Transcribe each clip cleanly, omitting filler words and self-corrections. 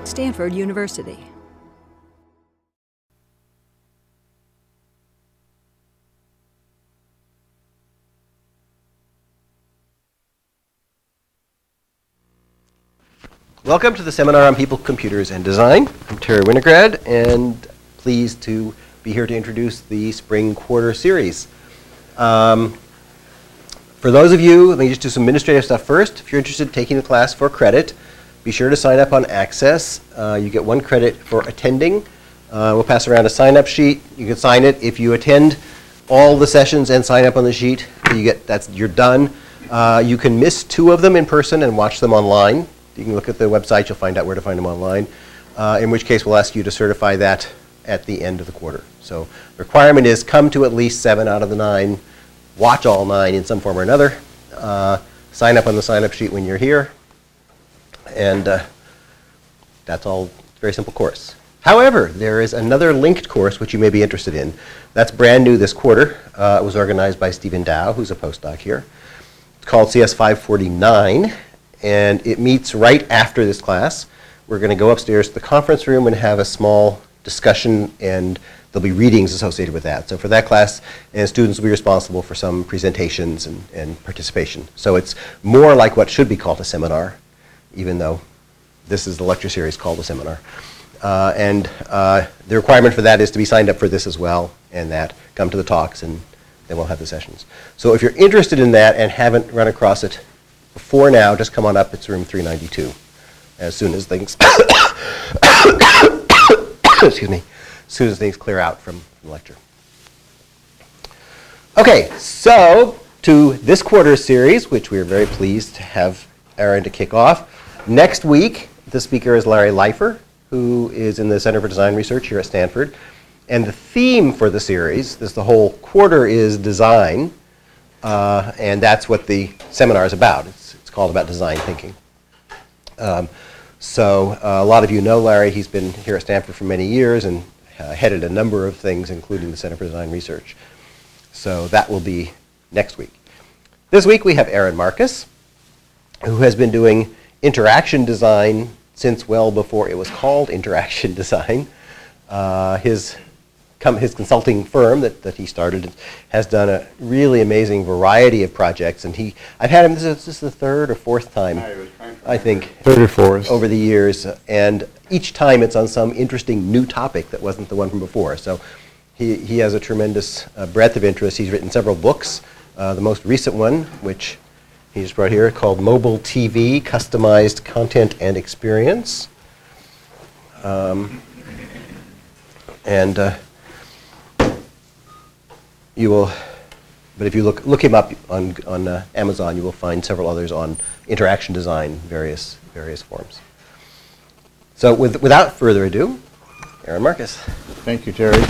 Stanford University. Welcome to the seminar on People, Computers, and Design. I'm Terry Winograd, and pleased to be here to introduce the Spring Quarter Series. For those of you, let me just do some administrative stuff first. If you're interested in taking the class for credit, be sure to sign up on Access. You get 1 credit for attending. We'll pass around a sign-up sheet. You can sign it. If you attend all the sessions and sign up on the sheet, you're done. You can miss 2 of them in person and watch them online. You can look at the website. You'll find out where to find them online, in which case we'll ask you to certify that at the end of the quarter. So the requirement is come to at least 7 out of the 9, watch all 9 in some form or another, sign up on the sign-up sheet when you're here, and that's all. It's a very simple course. However, there is another linked course which you may be interested in. That's brand new this quarter. It was organized by Stephen Dow, who's a postdoc here. It's called CS 549. And it meets right after this class. We're going to go upstairs to the conference room and have a small discussion, and there'll be readings associated with that. So for that class, and students will be responsible for some presentations and participation. So it's more like what should be called a seminar, even though this is the lecture series called a seminar. The requirement for that is to be signed up for this as well, and that come to the talks, and then we'll have the sessions. So if you're interested in that and haven't run across it before now, just come on up. It's room 392. As soon as things excuse me, as soon as things clear out from the lecture. Okay, so to this quarter series, which we are very pleased to have Aaron to kick off. Next week, the speaker is Larry Leifer, who is in the Center for Design Research here at Stanford. And the theme for the series, the whole quarter, is design. And that's what the seminar is about. It's called about design thinking. So a lot of you know Larry. He's been here at Stanford for many years and headed a number of things, including the Center for Design Research. So that will be next week. This week we have Aaron Marcus, who has been doing interaction design since well before it was called interaction design. His consulting firm that he started has done a really amazing variety of projects, and I've had him, this is the 3rd or 4th time, I think, 3rd or 4th over the years, and each time it's on some interesting new topic that wasn't the one from before. So he has a tremendous breadth of interest. He's written several books. The most recent one, which he just brought here, called Mobile TV, Customized Content and Experience. You will, but if you look him up on Amazon, you will find several others on interaction design, various forms. So without further ado, Aaron Marcus. Thank you, Terry.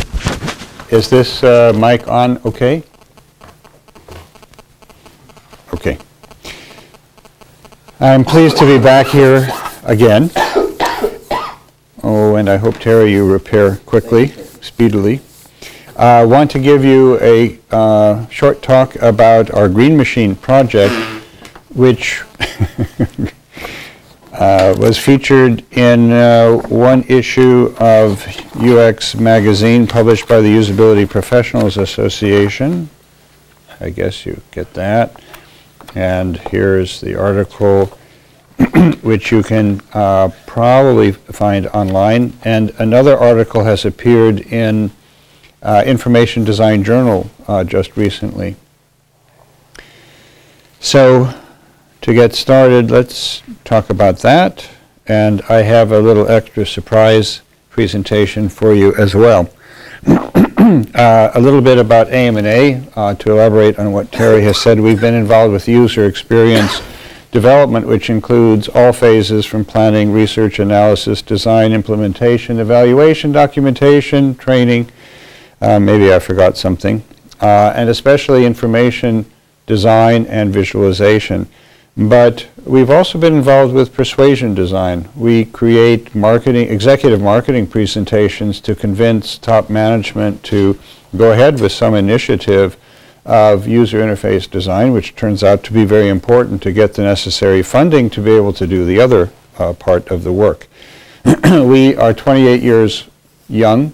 Is this mic on okay? Okay. I'm pleased to be back here again. Oh, and I hope, Terry, you repair quickly, speedily. I want to give you a short talk about our Green Machine project, which was featured in one issue of UX magazine published by the Usability Professionals Association. I guess you get that. And here's the article, which you can probably find online. And another article has appeared in Information Design Journal just recently. So to get started, let's talk about that. And I have a little extra surprise presentation for you as well. A little bit about AMA, to elaborate on what Terry has said. We've been involved with user experience development, which includes all phases from planning, research, analysis, design, implementation, evaluation, documentation, training. Maybe I forgot something. And especially information design and visualization. But we've also been involved with persuasion design. We create executive marketing presentations to convince top management to go ahead with some initiative of user interface design, which turns out to be very important to get the necessary funding to be able to do the other part of the work. We are 28 years young,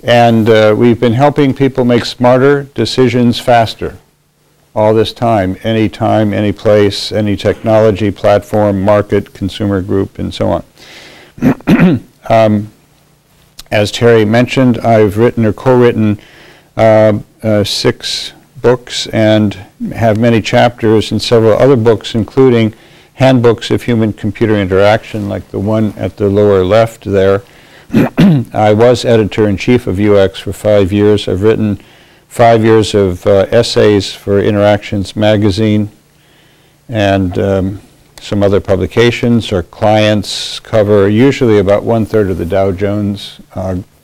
and we've been helping people make smarter decisions faster all this time, any place, any technology, platform, market, consumer group, and so on. As Terry mentioned, I've written or co-written 6 books and have many chapters in several other books, including handbooks of human-computer interaction, like the one at the lower left there. I was editor-in-chief of UX for 5 years. I've written 5 years of essays for Interactions magazine and some other publications. Our clients cover usually about 1/3 of the Dow Jones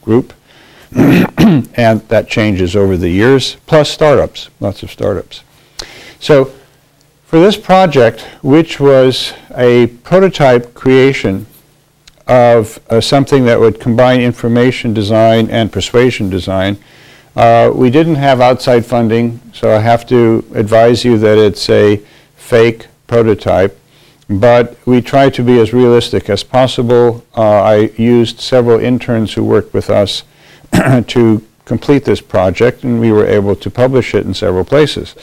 group, and that changes over the years, plus startups, lots of startups. So for this project, which was a prototype creation of something that would combine information design and persuasion design, we didn't have outside funding, so I have to advise you that it's a fake prototype, but we tried to be as realistic as possible. I used several interns who worked with us to complete this project, and we were able to publish it in several places.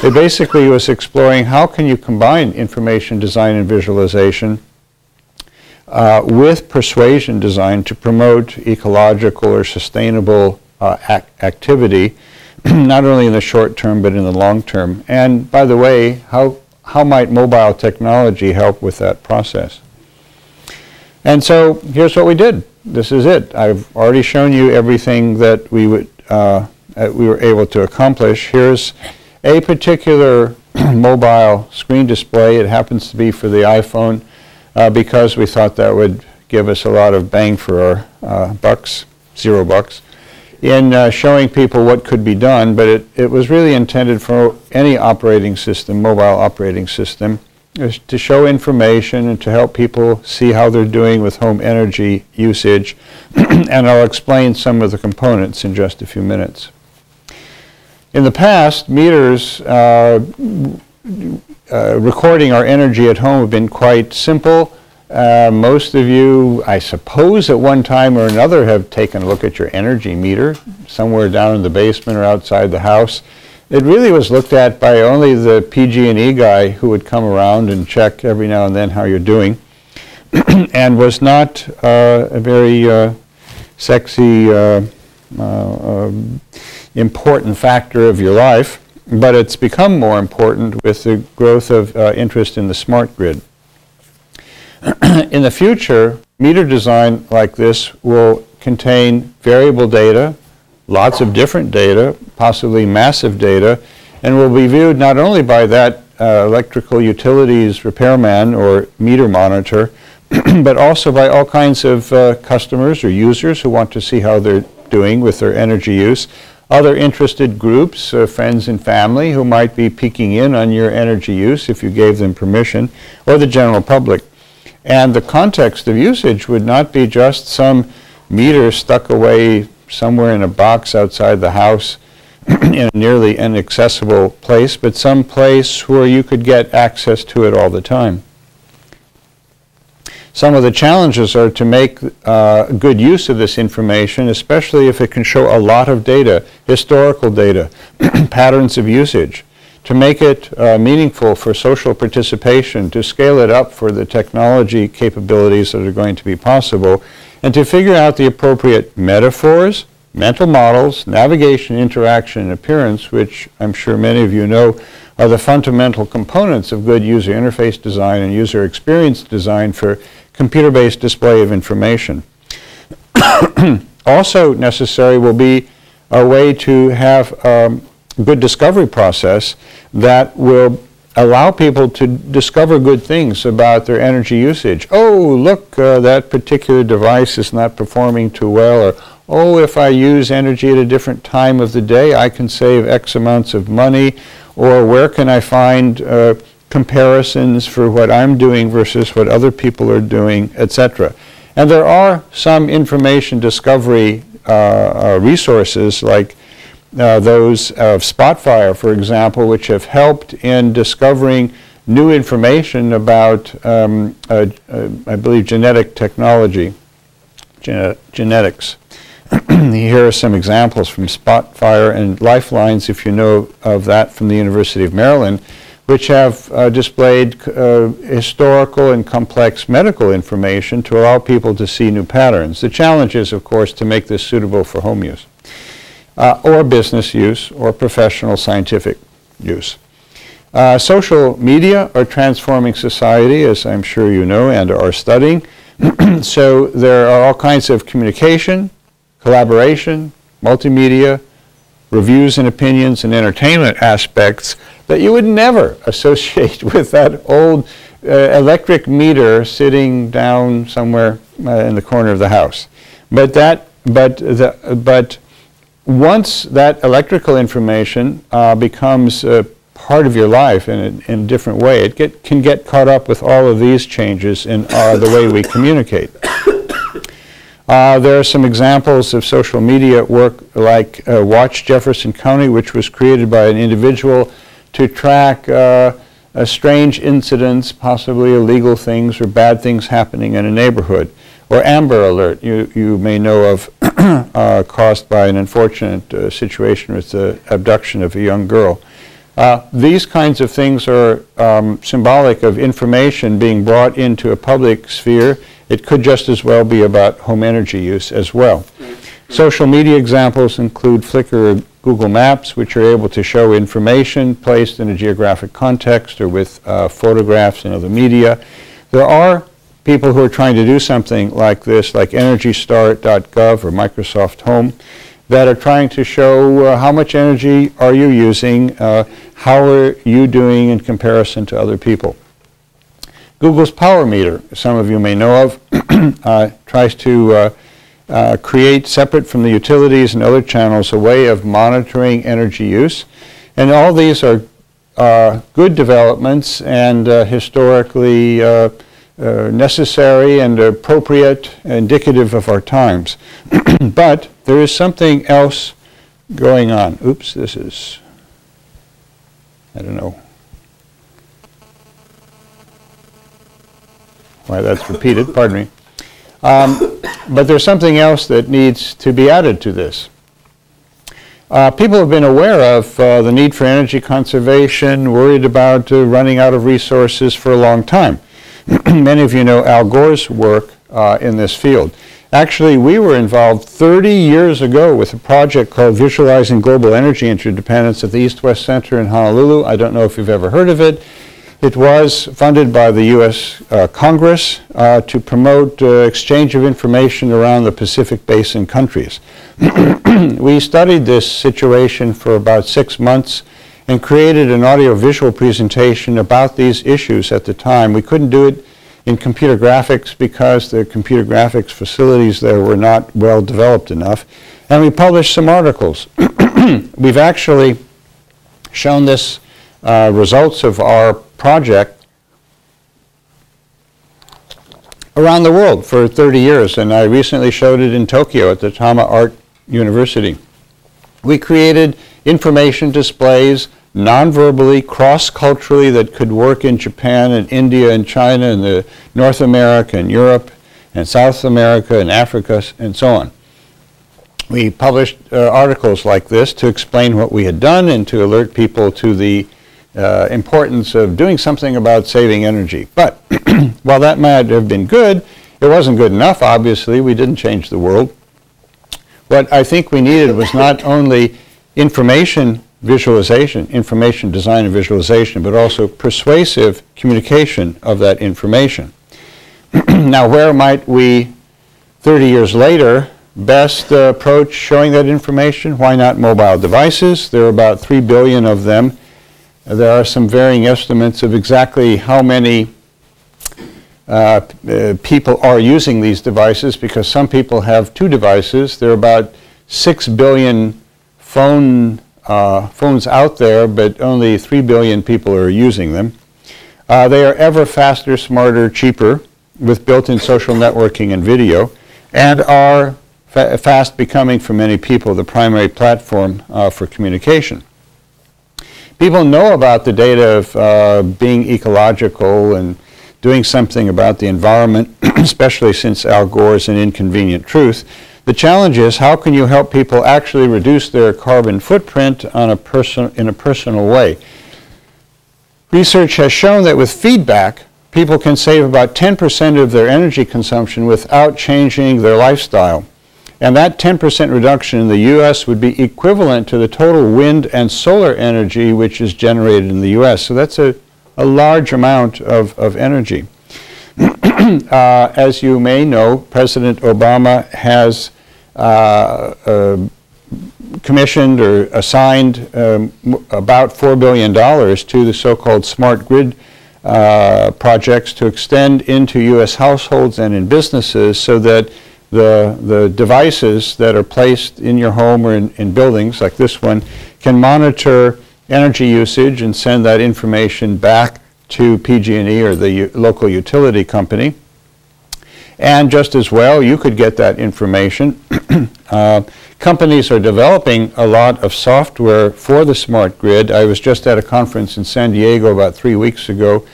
It basically was exploring how can you combine information design and visualization with persuasion design to promote ecological or sustainable activity, not only in the short term but in the long term. And by the way, how might mobile technology help with that process? And so here's what we did. This is it. I've already shown you everything that we were able to accomplish. Here's a particular mobile screen display. It happens to be for the iPhone because we thought that would give us a lot of bang for our bucks, $0, in showing people what could be done. But it was really intended for any operating system, mobile operating system, to show information and to help people see how they're doing with home energy usage. And I'll explain some of the components in just a few minutes. In the past, meters recording our energy at home have been quite simple. Most of you, I suppose, at one time or another have taken a look at your energy meter somewhere down in the basement or outside the house. It really was looked at by only the PG&E guy who would come around and check every now and then how you're doing, and was not a very sexy, important factor of your life, but it's become more important with the growth of interest in the smart grid. In the future, meter design like this will contain variable data, lots of different data, possibly massive data, and will be viewed not only by that electrical utilities repairman or meter monitor, but also by all kinds of customers or users who want to see how they're doing with their energy use, other interested groups, friends and family who might be peeking in on your energy use if you gave them permission, or the general public. And the context of usage would not be just some meter stuck away somewhere in a box outside the house in a nearly inaccessible place, but some place where you could get access to it all the time. Some of the challenges are to make good use of this information, especially if it can show a lot of data, historical data, patterns of usage, to make it meaningful for social participation, to scale it up for the technology capabilities that are going to be possible, and to figure out the appropriate metaphors, mental models, navigation, interaction, and appearance, which I'm sure many of you know are the fundamental components of good user interface design and user experience design for computer-based display of information. Also necessary will be a way to have a good discovery process that will allow people to discover good things about their energy usage. Oh, look, that particular device is not performing too well, or oh, if I use energy at a different time of the day, I can save X amounts of money, or where can I find comparisons for what I'm doing versus what other people are doing, etc. And there are some information discovery resources like those of Spotfire, for example, which have helped in discovering new information about, I believe, genetic technology. genetics. Here are some examples from Spotfire and Lifelines, if you know of that, from the University of Maryland, which have displayed historical and complex medical information to allow people to see new patterns. The challenge is, of course, to make this suitable for home use, or business use, or professional scientific use. Social media are transforming society, as I'm sure you know and are studying. So there are all kinds of communication, collaboration, multimedia, reviews and opinions, and entertainment aspects that you would never associate with that old electric meter sitting down somewhere in the corner of the house. But once that electrical information becomes part of your life in a different way, it can get caught up with all of these changes in the way we communicate. There are some examples of social media work like Watch Jefferson County, which was created by an individual to track strange incidents, possibly illegal things or bad things happening in a neighborhood. Or Amber Alert, you may know of, caused by an unfortunate situation with the abduction of a young girl. These kinds of things are symbolic of information being brought into a public sphere. It could just as well be about home energy use as well. Social media examples include Flickr or Google Maps, which are able to show information placed in a geographic context or with photographs and other media. There are people who are trying to do something like this, like EnergyStar.gov or Microsoft Home, that are trying to show how much energy are you using, how are you doing in comparison to other people. Google's Power Meter, some of you may know of, tries to create, separate from the utilities and other channels, a way of monitoring energy use. And all these are good developments and historically necessary and appropriate, indicative of our times. But there is something else going on. Oops, this is, I don't know why that's repeated, pardon me. But there's something else that needs to be added to this. People have been aware of the need for energy conservation, worried about running out of resources for a long time. Many of you know Al Gore's work in this field. Actually, we were involved 30 years ago with a project called Visualizing Global Energy Interdependence at the East-West Center in Honolulu. I don't know if you've ever heard of it. It was funded by the U.S. Congress to promote exchange of information around the Pacific Basin countries. We studied this situation for about 6 months and created an audio-visual presentation about these issues at the time. We couldn't do it in computer graphics because the computer graphics facilities there were not well developed enough. And we published some articles. We've actually shown this results of our project around the world for 30 years, and I recently showed it in Tokyo at the Tama Art University. We created information displays non-verbally, cross-culturally, that could work in Japan and India and China and North America and Europe and South America and Africa and so on. We published articles like this to explain what we had done and to alert people to the importance of doing something about saving energy. But while that might have been good, it wasn't good enough, obviously. We didn't change the world. What I think we needed was not only information visualization, information design and visualization, but also persuasive communication of that information. Now, where might we, 30 years later, best approach showing that information? Why not mobile devices? There are about 3 billion of them. There are some varying estimates of exactly how many people are using these devices, because some people have 2 devices. There are about 6 billion phones out there, but only 3 billion people are using them. They are ever faster, smarter, cheaper, with built-in social networking and video, and are fast becoming, for many people, the primary platform for communication. People know about the data of being ecological and doing something about the environment, especially since Al Gore's An Inconvenient Truth. The challenge is, how can you help people actually reduce their carbon footprint in a personal way? Research has shown that with feedback, people can save about 10% of their energy consumption without changing their lifestyle. And that 10% reduction in the U.S. would be equivalent to the total wind and solar energy which is generated in the U.S. So that's a large amount of energy. As you may know, President Obama has commissioned or assigned about $4 billion to the so-called smart grid projects to extend into U.S. households and in businesses, so that the devices that are placed in your home or in buildings like this one can monitor energy usage and send that information back to PG&E or the local utility company. And just as well, you could get that information. Companies are developing a lot of software for the smart grid. I was just at a conference in San Diego about 3 weeks ago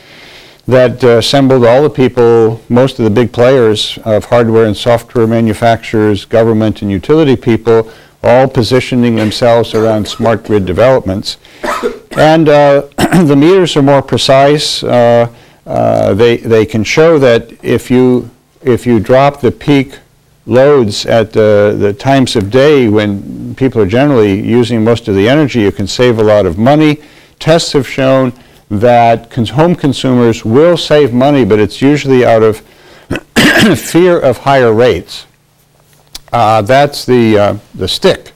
that assembled all the people, most of the big players of hardware and software manufacturers, government and utility people, all positioning themselves around smart grid developments. And the meters are more precise. They can show that if you drop the peak loads at the times of day when people are generally using most of the energy, you can save a lot of money. Tests have shown that home consumers will save money, but it's usually out of fear of higher rates. That's the stick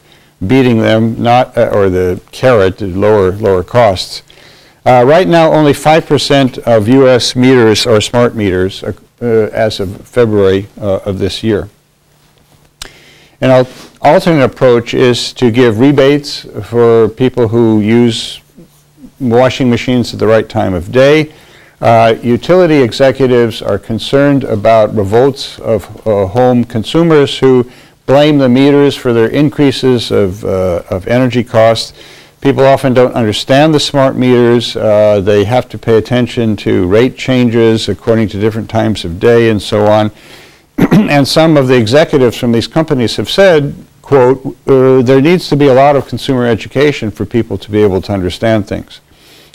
beating them, not or the carrot, the lower costs. Right now, only 5% of U.S. meters are smart meters as of February of this year. An alternate approach is to give rebates for people who use washing machines at the right time of day. Utility executives are concerned about revolts of home consumers who blame the meters for their increases of energy costs. People often don't understand the smart meters. They have to pay attention to rate changes according to different times of day and so on. And some of the executives from these companies have said, quote, there needs to be a lot of consumer education for people to be able to understand things.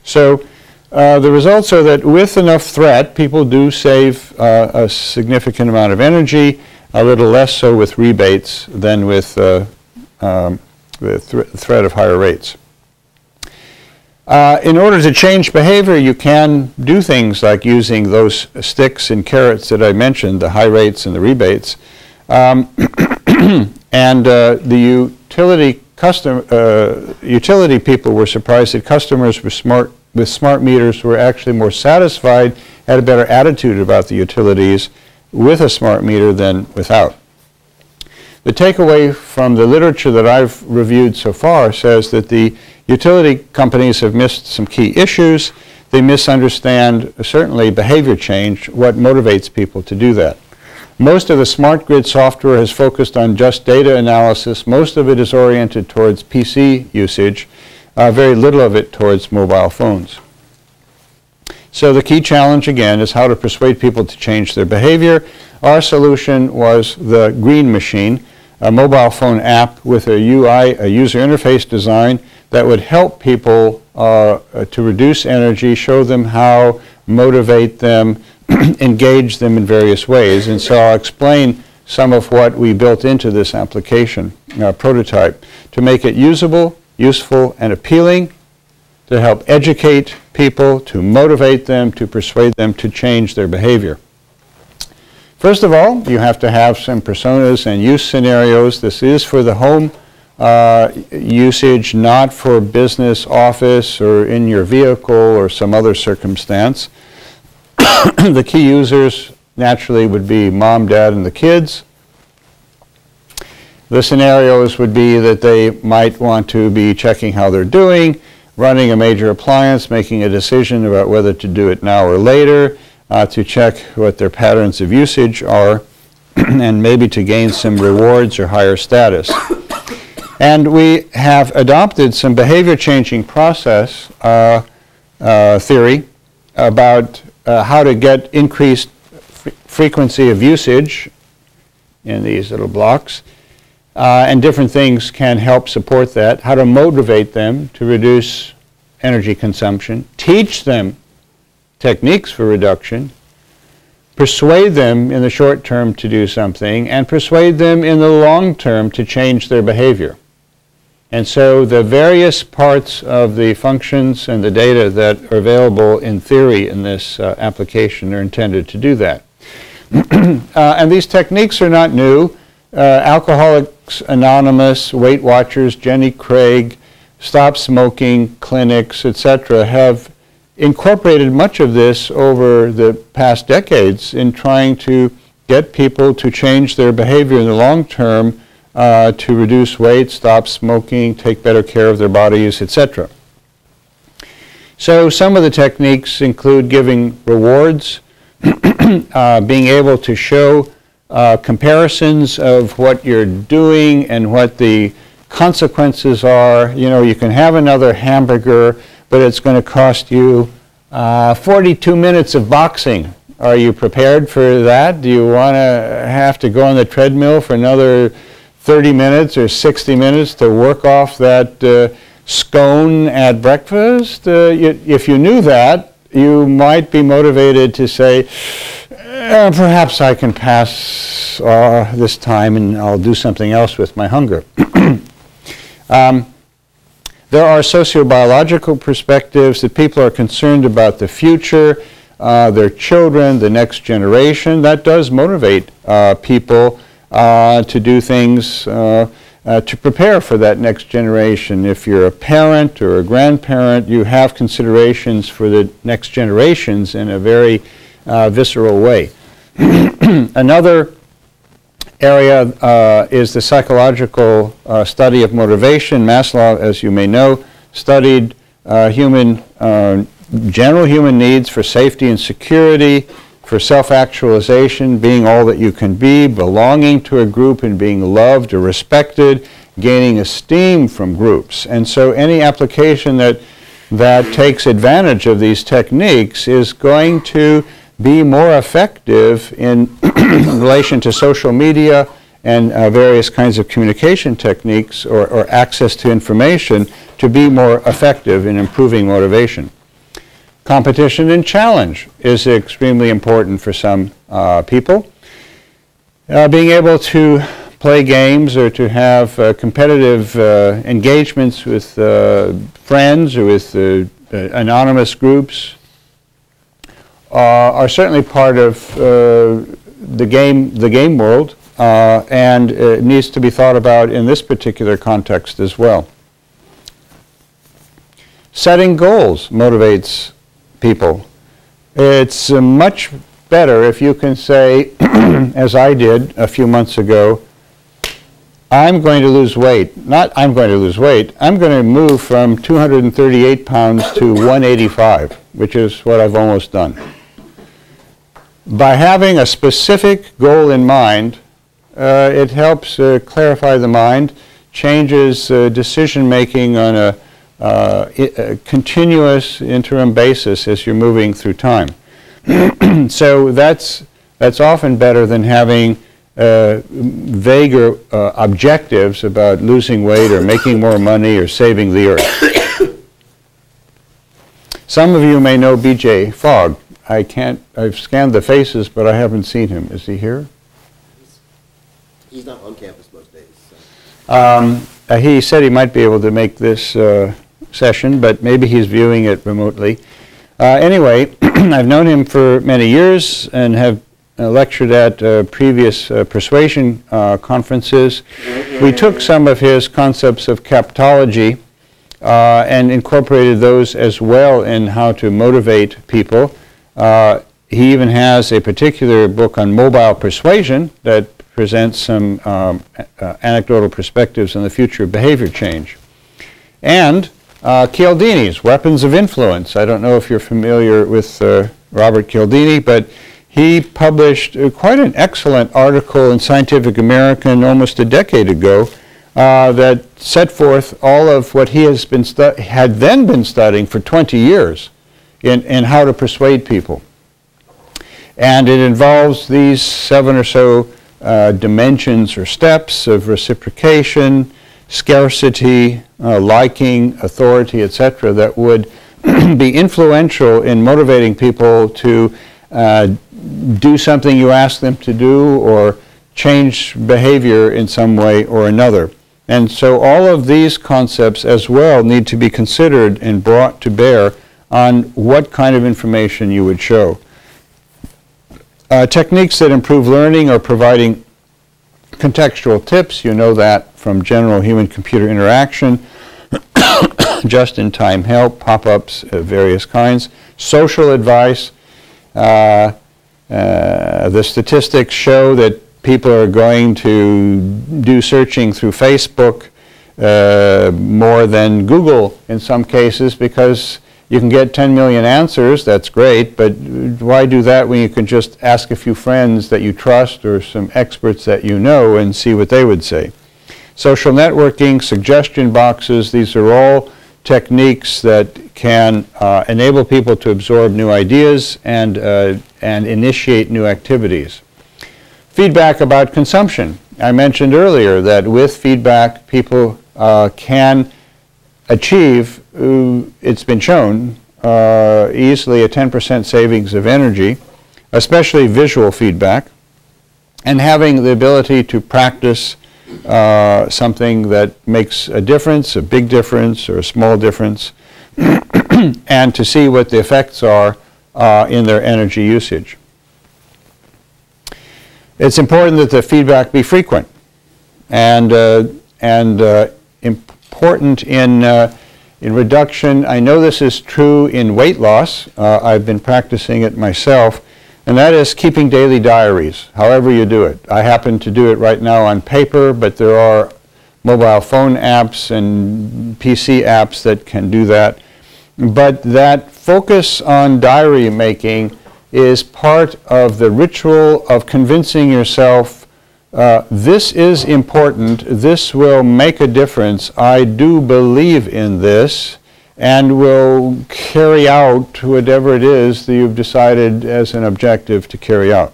So the results are that with enough threat, people do save a significant amount of energy, a little less so with rebates than with the threat of higher rates. In order to change behavior, you can do things like using those sticks and carrots that I mentioned, the high rates and the rebates. And the utility people were surprised that customers with smart meters were actually more satisfied, had a better attitude about the utilities with a smart meter than without. The takeaway from the literature that I've reviewed so far says that the utility companies have missed some key issues. They misunderstand, certainly, behavior change, what motivates people to do that. Most of the smart grid software has focused on just data analysis. Most of it is oriented towards PC usage, very little of it towards mobile phones. So the key challenge, again, is how to persuade people to change their behavior. Our solution was the Green Machine, a mobile phone app with a UI, a user interface design that would help people to reduce energy, show them how, motivate them, engage them in various ways. And so I'll explain some of what we built into this application prototype to make it usable, useful, and appealing, to help educate people, to motivate them, to persuade them to change their behavior. First of all, you have to have some personas and use scenarios. This is for the home usage, not for business, office, or in your vehicle or some other circumstance. The key users naturally would be mom, dad, and the kids. The scenarios would be that they might want to be checking how they're doing, running a major appliance, making a decision about whether to do it now or later, to check what their patterns of usage are, and maybe to gain some rewards or higher status. And we have adopted some behavior changing process theory about how to get increased frequency of usage in these little blocks, and different things can help support that. How to motivate them to reduce energy consumption, teach them techniques for reduction, persuade them in the short term to do something, and persuade them in the long term to change their behavior. And so the various parts of the functions and the data that are available in theory in this application are intended to do that. And these techniques are not new. Alcoholics Anonymous, Weight Watchers, Jenny Craig, Stop Smoking clinics, etc., have incorporated much of this over the past decades in trying to get people to change their behavior in the long term, to reduce weight, stop smoking, take better care of their bodies, etc. So some of the techniques include giving rewards, being able to show comparisons of what you're doing and what the consequences are. You know, you can have another hamburger, but it's going to cost you 42 minutes of boxing. Are you prepared for that? Do you want to have to go on the treadmill for another 30 minutes or 60 minutes to work off that scone at breakfast? If you knew that, you might be motivated to say, perhaps I can pass this time and I'll do something else with my hunger. There are sociobiological perspectives that people are concerned about the future, their children, the next generation. That does motivate people to do things to prepare for that next generation. If you're a parent or a grandparent, you have considerations for the next generations in a very visceral way. Another area is the psychological study of motivation. Maslow, as you may know, studied general human needs for safety and security, for self-actualization, being all that you can be, belonging to a group and being loved or respected, gaining esteem from groups. And so any application that takes advantage of these techniques is going to be more effective in relation to social media and various kinds of communication techniques or access to information to be more effective in improving motivation. Competition and challenge is extremely important for some people. Being able to play games or to have competitive engagements with friends or with anonymous groups are certainly part of the game world, and it needs to be thought about in this particular context as well. Setting goals motivates people. It's much better if you can say, as I did a few months ago, I'm going to lose weight. Not I'm going to lose weight. I'm going to move from 238 pounds to 185, which is what I've almost done. By having a specific goal in mind, it helps clarify the mind, changes decision-making on a continuous interim basis as you're moving through time. So that's often better than having vaguer objectives about losing weight or making more money or saving the earth. Some of you may know B.J. Fogg. I've scanned the faces, but I haven't seen him. Is he here? He's not on campus most days. So. He said he might be able to make this session, but maybe he's viewing it remotely. Anyway, I've known him for many years and have lectured at previous persuasion conferences. We took some of his concepts of captology and incorporated those as well in how to motivate people. He even has a particular book on mobile persuasion that presents some anecdotal perspectives on the future of behavior change. And Cialdini's Weapons of Influence. I don't know if you're familiar with Robert Cialdini, but he published quite an excellent article in Scientific American almost a decade ago that set forth all of what he had then been studying for 20 years in how to persuade people. And it involves these 7 or so dimensions or steps of reciprocation, scarcity, liking, authority, etc., that would be influential in motivating people to do something you ask them to do or change behavior in some way or another. And so all of these concepts as well need to be considered and brought to bear on what kind of information you would show. Techniques that improve learning are providing contextual tips. You know that from general human-computer interaction, just-in-time help, pop-ups of various kinds, social advice. The statistics show that people are going to do searching through Facebook more than Google in some cases, because you can get 10 million answers. That's great, but why do that when you can just ask a few friends that you trust or some experts that you know and see what they would say? Social networking, suggestion boxes, these are all techniques that can enable people to absorb new ideas and initiate new activities. Feedback about consumption. I mentioned earlier that with feedback, people can achieve, it's been shown, easily a 10% savings of energy, especially visual feedback, and having the ability to practice something that makes a difference, a big difference or a small difference, and to see what the effects are in their energy usage. It's important that the feedback be frequent and important in reduction. I know this is true in weight loss. I've been practicing it myself, and that is keeping daily diaries, however you do it. I happen to do it right now on paper, but there are mobile phone apps and PC apps that can do that. But that focus on diary making is part of the ritual of convincing yourself, this is important, this will make a difference, I do believe in this, and will carry out whatever it is that you've decided as an objective to carry out.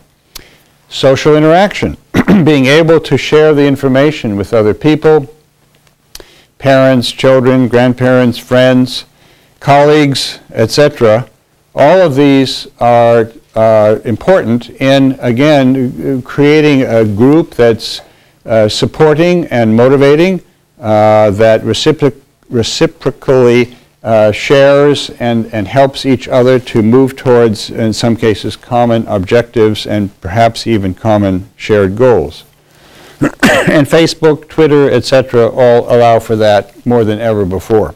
Social interaction, being able to share the information with other people, parents, children, grandparents, friends, colleagues, etc. All of these are important in, again, creating a group that's supporting and motivating, that reciprocally shares and helps each other to move towards, in some cases, common objectives and perhaps even common shared goals. And Facebook, Twitter, etc. all allow for that more than ever before.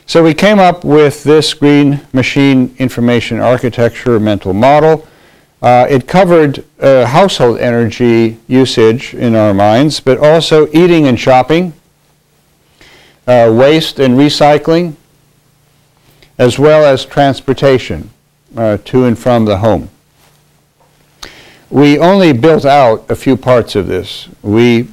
So we came up with this green machine information architecture mental model. It covered household energy usage in our minds, but also eating and shopping, waste and recycling, as well as transportation to and from the home. We only built out a few parts of this. We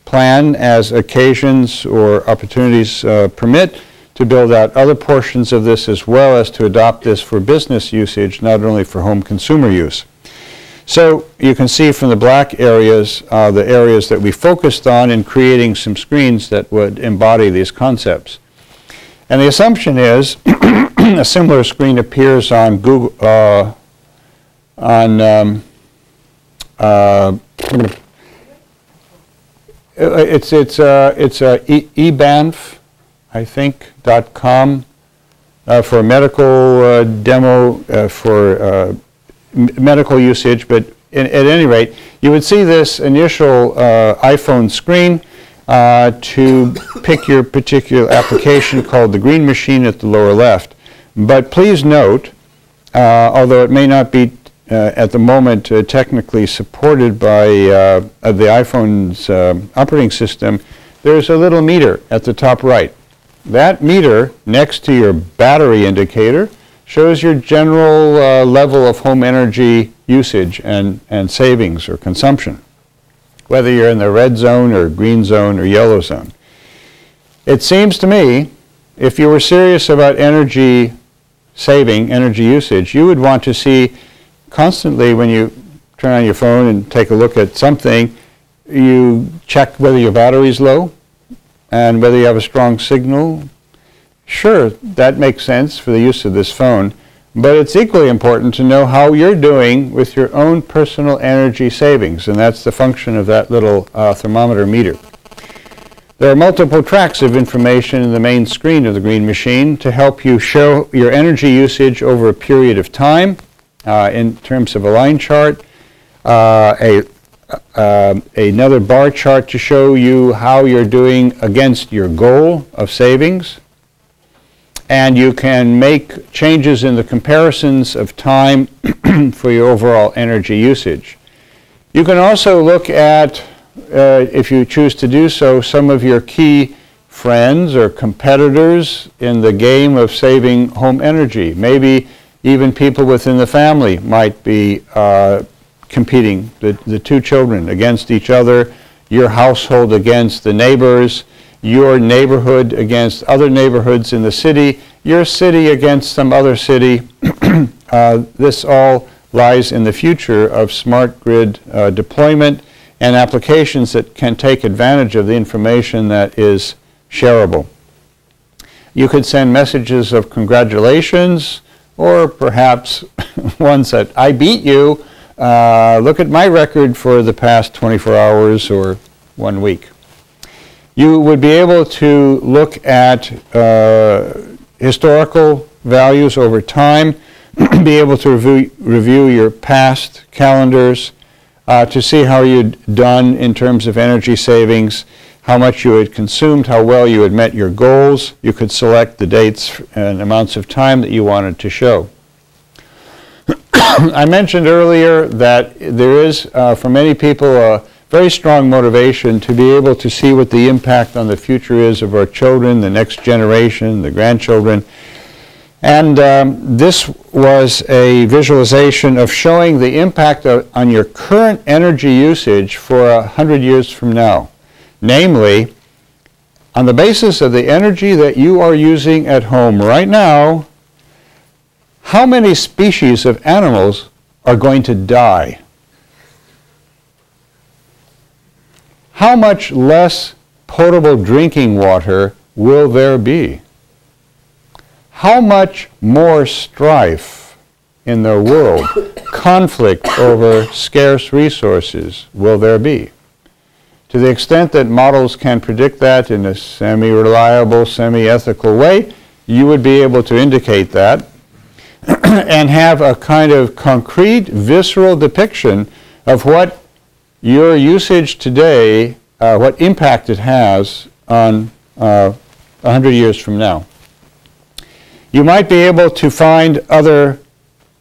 plan, as occasions or opportunities permit, to build out other portions of this, as well as to adopt this for business usage, not only for home consumer use. So you can see from the black areas, the areas that we focused on in creating some screens that would embody these concepts. And the assumption is a similar screen appears on Google, it's eBanff, I think, .com for a medical demo for medical usage, but at any rate, you would see this initial iPhone screen to pick your particular application called the green machine at the lower left. But please note, although it may not be at the moment technically supported by the iPhone's operating system, there's a little meter at the top right. That meter, next to your battery indicator, shows your general level of home energy usage and savings or consumption, whether you're in the red zone or green zone or yellow zone. It seems to me, if you were serious about energy saving, energy usage, you would want to see constantly when you turn on your phone and take a look at something, you check whether your battery is low and whether you have a strong signal. Sure, that makes sense for the use of this phone, but it's equally important to know how you're doing with your own personal energy savings, and that's the function of that little thermometer meter. There are multiple tracks of information in the main screen of the Green Machine to help you show your energy usage over a period of time in terms of a line chart, another bar chart to show you how you're doing against your goal of savings, and you can make changes in the comparisons of time for your overall energy usage. You can also look at, if you choose to do so, some of your key friends or competitors in the game of saving home energy. Maybe even people within the family might be competing, the two children against each other, your household against the neighbors, your neighborhood against other neighborhoods in the city, your city against some other city. This all lies in the future of smart grid deployment and applications that can take advantage of the information that is shareable. You could send messages of congratulations, or perhaps ones that, I beat you, look at my record for the past 24 hours or 1 week. You would be able to look at historical values over time, be able to review your past calendars to see how you'd done in terms of energy savings, how much you had consumed, how well you had met your goals. You could select the dates and amounts of time that you wanted to show. I mentioned earlier that there is, for many people, a very strong motivation to be able to see what the impact on the future is of our children, the next generation, the grandchildren. And this was a visualization of showing the impact on your current energy usage for 100 years from now. Namely, on the basis of the energy that you are using at home right now, how many species of animals are going to die? How much less potable drinking water will there be? How much more strife in the world, conflict over scarce resources will there be? To the extent that models can predict that in a semi-reliable, semi-ethical way, you would be able to indicate that and have a kind of concrete, visceral depiction of what your usage today, what impact it has on 100 years from now. You might be able to find other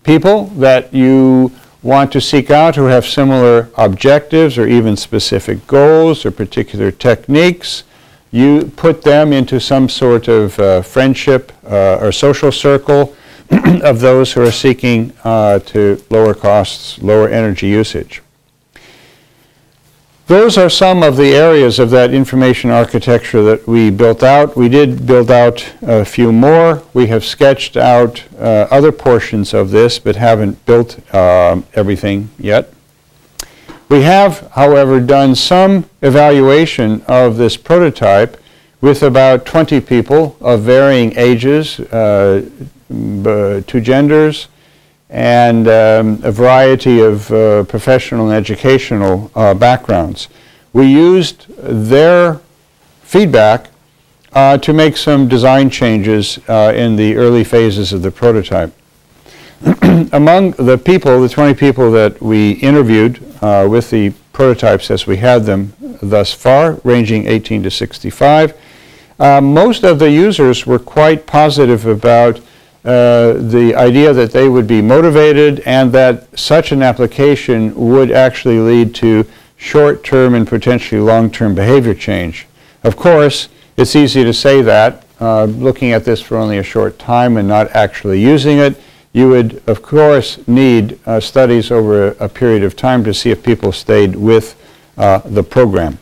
people that you want to seek out who have similar objectives or even specific goals or particular techniques. You put them into some sort of friendship or social circle of those who are seeking to lower costs, lower energy usage. Those are some of the areas of that information architecture that we built out. We did build out a few more. We have sketched out other portions of this, but haven't built everything yet. We have, however, done some evaluation of this prototype with about 20 people of varying ages, 2 genders, and a variety of professional and educational backgrounds. We used their feedback to make some design changes in the early phases of the prototype. Among the people, the 20 people that we interviewed with the prototypes as we had them thus far, ranging 18 to 65, most of the users were quite positive about the idea that they would be motivated and that such an application would actually lead to short-term and potentially long-term behavior change. Of course, it's easy to say that, looking at this for only a short time and not actually using it. You would, of course, need studies over a period of time to see if people stayed with the program.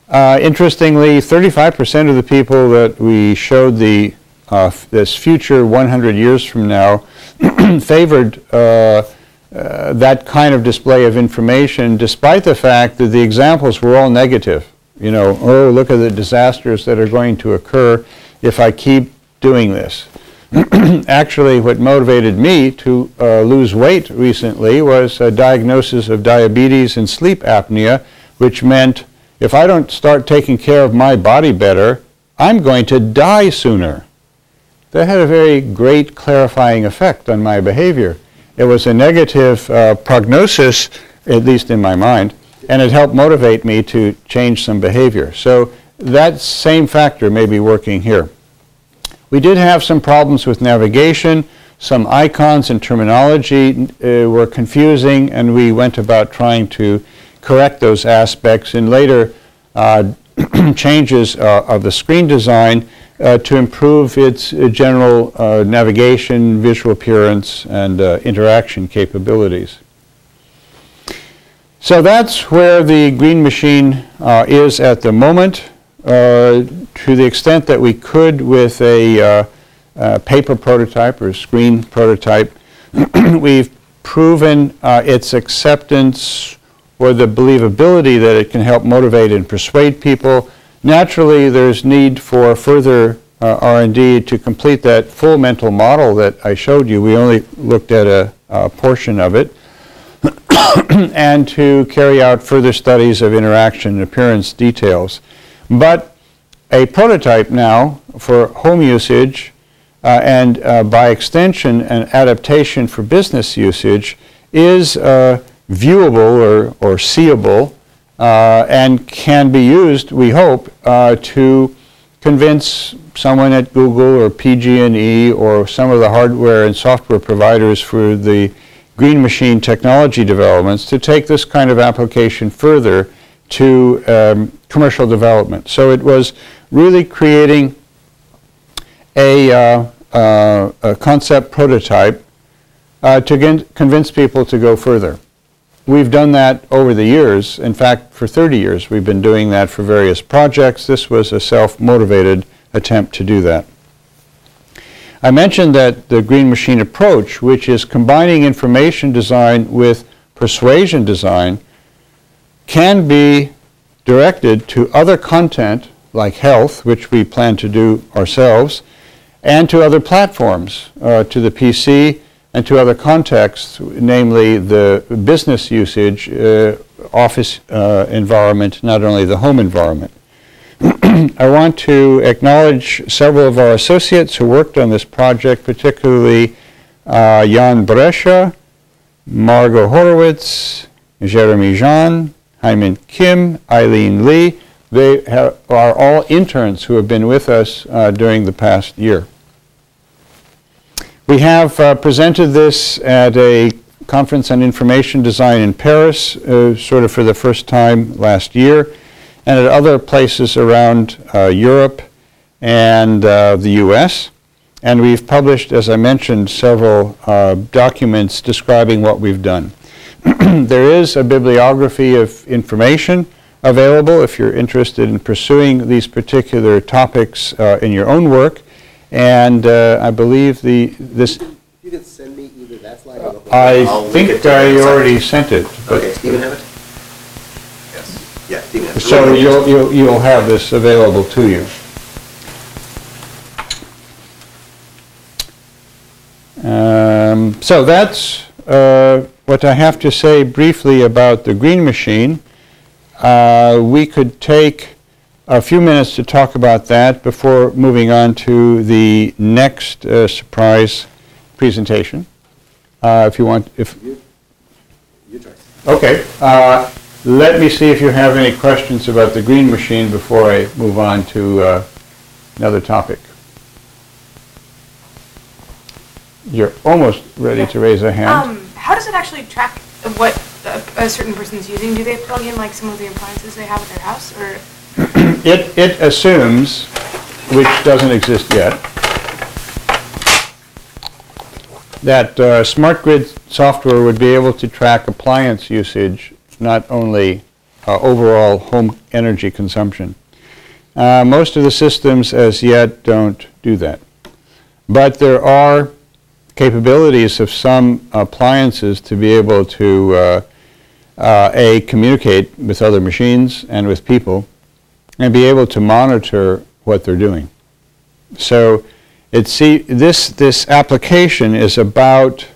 Interestingly, 35% of the people that we showed the this future 100 years from now favored that kind of display of information, despite the fact that the examples were all negative. You know, oh, look at the disasters that are going to occur if I keep doing this. Actually, what motivated me to lose weight recently was a diagnosis of diabetes and sleep apnea, which meant if I don't start taking care of my body better, I'm going to die sooner. That had a very great clarifying effect on my behavior. It was a negative prognosis, at least in my mind, and it helped motivate me to change some behavior. So that same factor may be working here. We did have some problems with navigation. Some icons and terminology were confusing, and we went about trying to correct those aspects in later changes of the screen design to improve its general navigation, visual appearance, and interaction capabilities. So that's where the Green Machine is at the moment. To the extent that we could with a paper prototype or screen prototype, we've proven its acceptance or the believability that it can help motivate and persuade people. Naturally, there's need for further R&D to complete that full mental model that I showed you. We only looked at a portion of it. And to carry out further studies of interaction and appearance details. But a prototype now for home usage and by extension an adaptation for business usage is viewable or seeable and can be used, we hope, to convince someone at Google or PG&E or some of the hardware and software providers for the Green Machine technology developments to take this kind of application further to commercial development. So it was really creating a concept prototype to convince people to go further. We've done that over the years. In fact, for 30 years we've been doing that for various projects. This was a self-motivated attempt to do that. I mentioned that the Green Machine approach, which is combining information design with persuasion design, can be directed to other content like health, which we plan to do ourselves, and to other platforms, to the PC and to other contexts, namely the business usage, office environment, not only the home environment. I want to acknowledge several of our associates who worked on this project, particularly Jan Brescia, Margot Horowitz, Jeremy Jean, Hyman Kim, Eileen Lee. They are all interns who have been with us during the past year. We have presented this at a conference on information design in Paris, sort of for the first time last year, and at other places around Europe and the US. And we've published, as I mentioned, several documents describing what we've done. There is a bibliography of information available if you're interested in pursuing these particular topics in your own work. And I believe this... You can send me either that slide or the I think I already sent it. Okay, Stephen have it? Yes. Yeah, Stephen have it. So you'll have this available to you. So that's what I have to say briefly about the Green Machine. We could take a few minutes to talk about that before moving on to the next surprise presentation. If you want, You try. okay. Let me see if you have any questions about the Green Machine before I move on to another topic. You're almost ready to raise a hand. How does it actually track what a certain person's using? Do they plug in like some of the appliances they have at their house, or? It assumes, which doesn't exist yet, that smart grid software would be able to track appliance usage, not only overall home energy consumption. Most of the systems as yet don't do that. But there are capabilities of some appliances to be able to communicate with other machines and with people and be able to monitor what they're doing. So this application is about,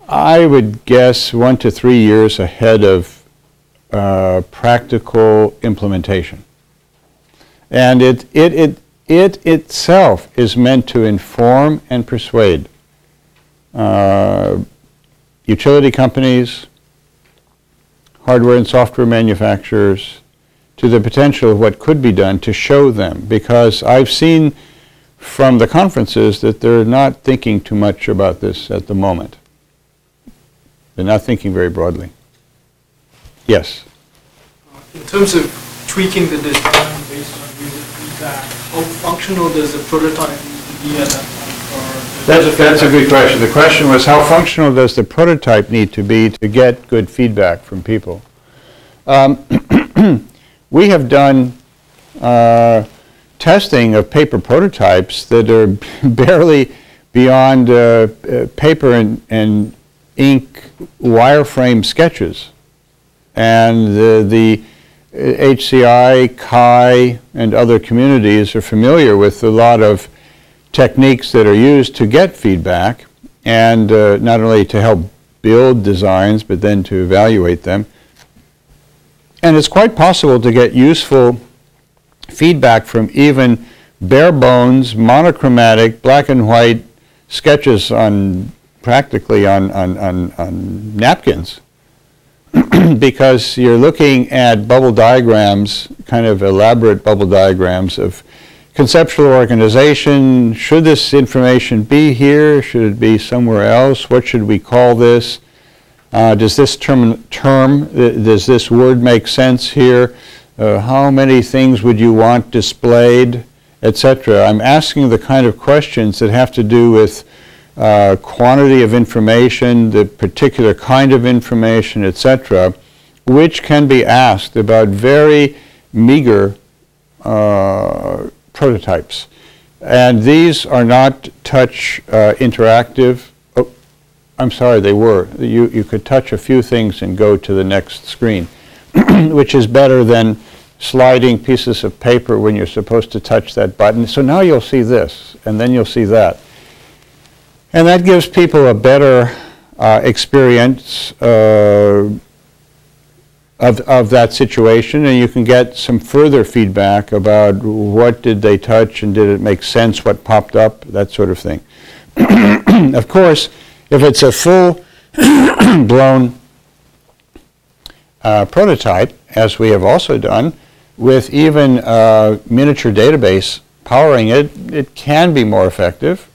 I would guess, 1 to 3 years ahead of practical implementation. And it itself is meant to inform and persuade utility companies, hardware and software manufacturers, to the potential of what could be done to show them. Because I've seen from the conferences that they're not thinking too much about this at the moment. They're not thinking very broadly. Yes? In terms of tweaking the design based on user feedback, how functional does the prototype need to be at that point? That's a good question. The question was, how functional does the prototype need to be to get good feedback from people? We have done testing of paper prototypes that are barely beyond paper and ink wireframe sketches. And the HCI, CHI, and other communities are familiar with a lot of techniques that are used to get feedback, and not only to help build designs, but then to evaluate them. And it's quite possible to get useful feedback from even bare bones, monochromatic, black and white sketches on practically on napkins. Because you're looking at bubble diagrams, kind of elaborate bubble diagrams of conceptual organization. Should this information be here? Should it be somewhere else? What should we call this? Does this does this word make sense here? How many things would you want displayed, etc.? I'm asking the kind of questions that have to do with quantity of information, the particular kind of information, etc., which can be asked about very meager prototypes. And these are not touch interactive. Oh, I'm sorry, they were. You could touch a few things and go to the next screen, which is better than sliding pieces of paper when you're supposed to touch that button. So now you'll see this, and then you'll see that. And that gives people a better experience of that situation, and you can get some further feedback about what did they touch and did it make sense, what popped up, that sort of thing. Of course, if it's a full-blown prototype, as we have also done, with even a miniature database powering it, it can be more effective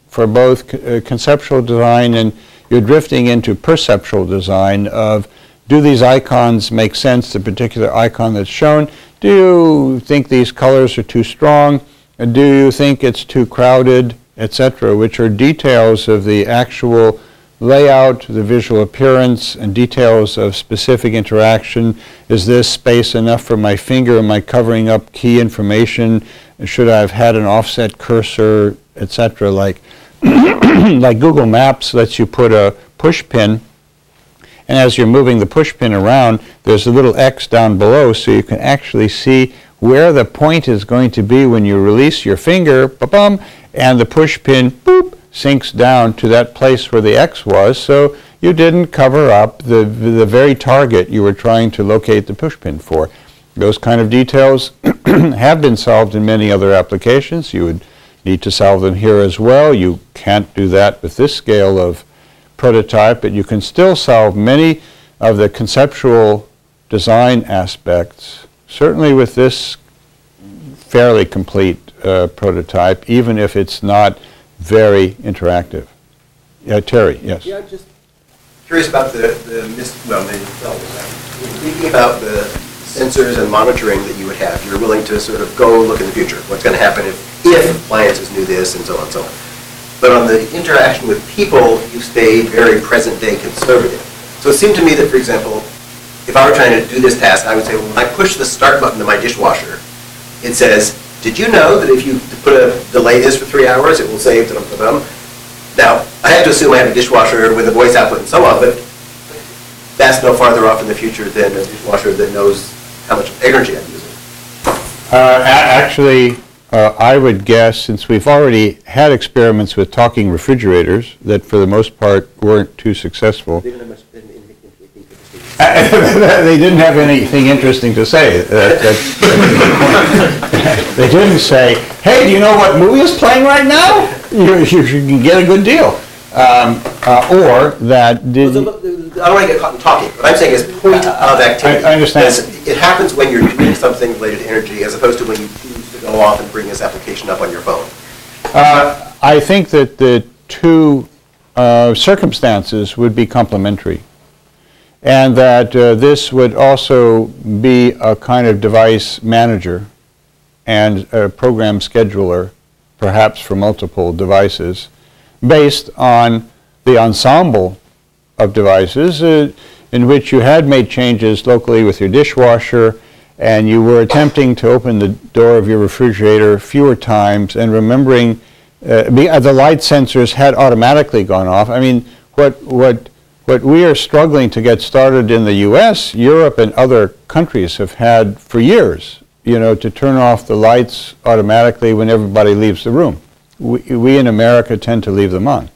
for both conceptual design, and you're drifting into perceptual design of, do these icons make sense, the particular icon that's shown? Do you think these colors are too strong? Do you think it's too crowded, etc., which are details of the actual layout, the visual appearance, and details of specific interaction. Is this space enough for my finger? Am I covering up key information? Should I have had an offset cursor, etc.? Like Google Maps lets you put a push pin, and as you're moving the push pin around, there's a little X down below, so you can actually see where the point is going to be when you release your finger, ba-bum, and the push pin, boop, sinks down to that place where the X was, so you didn't cover up the very target you were trying to locate the push pin for. Those kind of details have been solved in many other applications. You would need to solve them here as well. You can't do that with this scale of prototype, but you can still solve many of the conceptual design aspects, certainly with this fairly complete prototype, even if it's not very interactive. Terry, yes. Yeah, just curious about thinking about the sensors and monitoring that you would have. You're willing to sort of go look in the future. What's going to happen if appliances knew this, and so on and so on. But on the interaction with people, you stay very present-day conservative. So it seemed to me that, for example, if I were trying to do this task, I would say, well, when I push the start button to my dishwasher, it says, Did you know that if you delay this for 3 hours, it will save da-dum-da-dum? Now, I have to assume I have a dishwasher with a voice output and so on, but that's no farther off in the future than a dishwasher that knows how much energy I'm using. Actually, I would guess, since we've already had experiments with talking refrigerators that for the most part weren't too successful. They didn't have anything interesting to say. That's the point. They didn't say, hey, do you know what movie is playing right now? You can get a good deal. Or that didn't... I don't want to get caught in talking. What I'm saying is point of activity. I understand. It happens when you're doing something related to energy as opposed to when you choose to go off and bring this application up on your phone. I think that the two circumstances would be complementary. And that this would also be a kind of device manager and a program scheduler, perhaps for multiple devices, based on the ensemble of devices in which you had made changes locally with your dishwasher and you were attempting to open the door of your refrigerator fewer times and remembering the light sensors had automatically gone off. I mean, what we are struggling to get started in the U.S., Europe, and other countries have had for years, to turn off the lights automatically when everybody leaves the room. We in America tend to leave them on.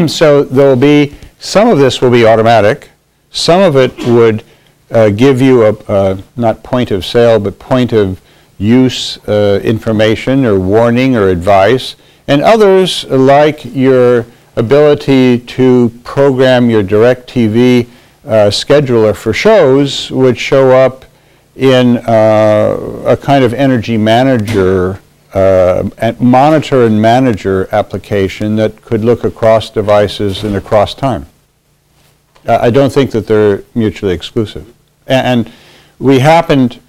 So there'll be, some of this will be automatic. Some of it would give you a not point of sale, but point of use information or warning or advice. And others, like your ability to program your DirecTV scheduler for shows, would show up in a kind of energy manager, monitor and manager application that could look across devices and across time. I don't think that they're mutually exclusive. And we happened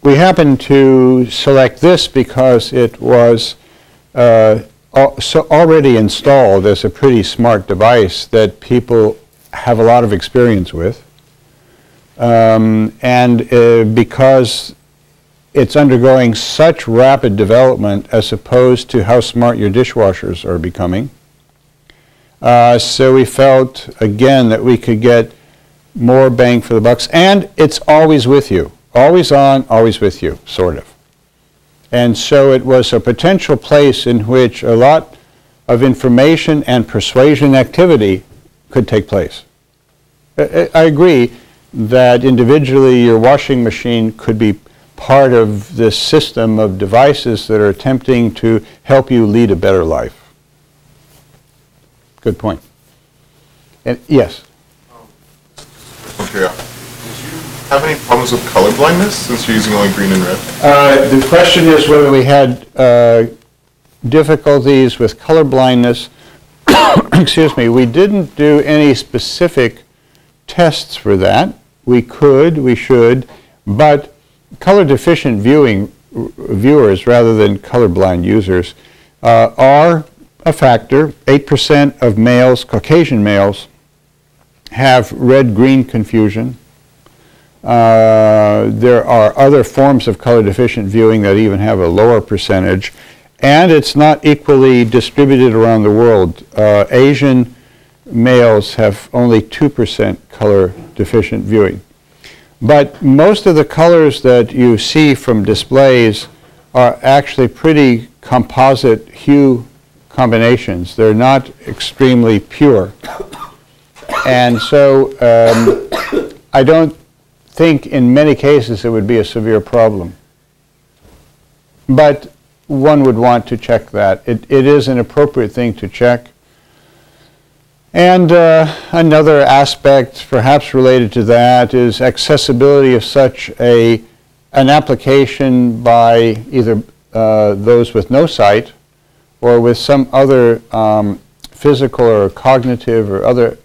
to select this because it was so already installed as a pretty smart device that people have a lot of experience with. Because it's undergoing such rapid development as opposed to how smart your dishwashers are becoming. So we felt, again, that we could get more bang for the bucks. And it's always with you. Always on, always with you, sort of. And so it was a potential place in which a lot of information and persuasion activity could take place. I agree that individually your washing machine could be part of this system of devices that are attempting to help you lead a better life. Good point. And yes? Did you have any problems with color blindness since you're using only green and red? The question is whether we had difficulties with color blindness. Excuse me. We didn't do any specific tests for that. We could, we should, but color deficient viewers rather than colorblind users are a factor. 8% of males, Caucasian males, have red-green confusion. There are other forms of color deficient viewing that even have a lower percentage, and it's not equally distributed around the world. Asian males have only 2% color deficient viewing. But most of the colors that you see from displays are actually pretty composite hue combinations. They're not extremely pure. And so I don't think in many cases it would be a severe problem. But one would want to check that. It is an appropriate thing to check. And another aspect perhaps related to that is accessibility of such an application by either those with no sight or with some other physical or cognitive or other